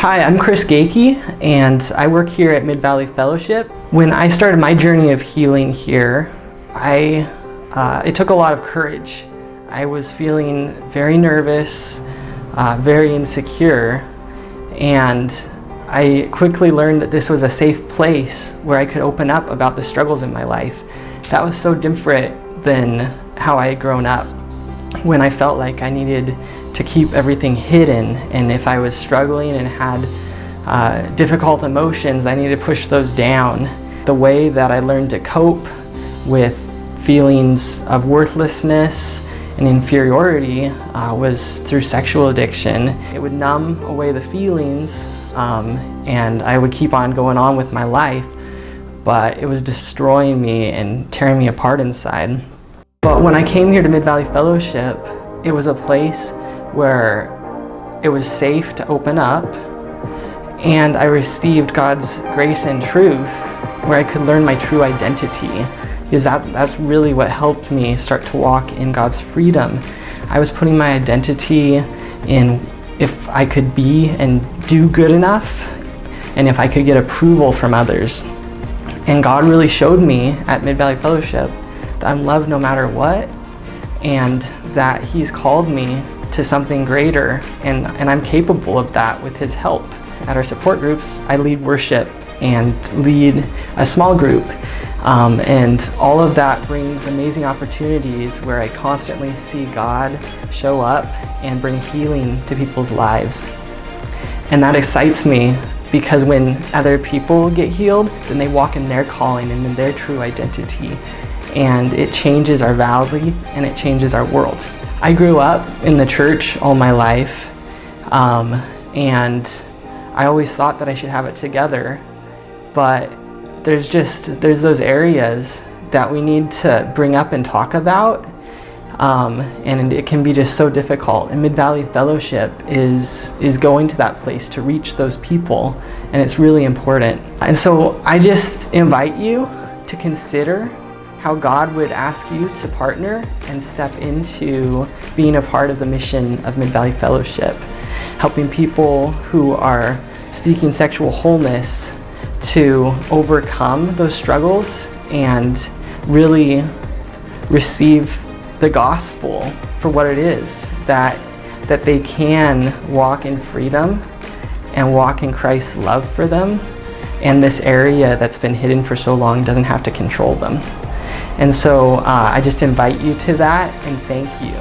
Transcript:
Hi, I'm Chris Gakey, and I work here at Mid-Valley Fellowship. When I started my journey of healing here, it took a lot of courage. I was feeling very nervous, very insecure, and I quickly learned that this was a safe place where I could open up about the struggles in my life. That was so different than how I had grown up, when I felt like I needed to keep everything hidden, and if I was struggling and had difficult emotions, I needed to push those down. The way that I learned to cope with feelings of worthlessness and inferiority was through sexual addiction. It would numb away the feelings, and I would keep on going on with my life, but it was destroying me and tearing me apart inside. But when I came here to Mid-Valley Fellowship, it was a place where it was safe to open up, and I received God's grace and truth, where I could learn my true identity, because that's really what helped me start to walk in God's freedom. I was putting my identity in if I could be and do good enough, and if I could get approval from others. And God really showed me at Mid-Valley Fellowship that I'm loved no matter what, and that He's called me to something greater, and I'm capable of that with His help. At our support groups, I lead worship and lead a small group, and all of that brings amazing opportunities where I constantly see God show up and bring healing to people's lives. And that excites me, because when other people get healed, then they walk in their calling and in their true identity, and it changes our valley and it changes our world. I grew up in the church all my life, and I always thought that I should have it together, but there's those areas that we need to bring up and talk about, and it can be just so difficult. And Mid-Valley Fellowship is going to that place to reach those people, and it's really important. And so I just invite you to consider how God would ask you to partner and step into being a part of the mission of Mid-Valley Fellowship, helping people who are seeking sexual wholeness to overcome those struggles and really receive the gospel for what it is, that they can walk in freedom and walk in Christ's love for them, and this area that's been hidden for so long doesn't have to control them. And so I just invite you to that, and thank you.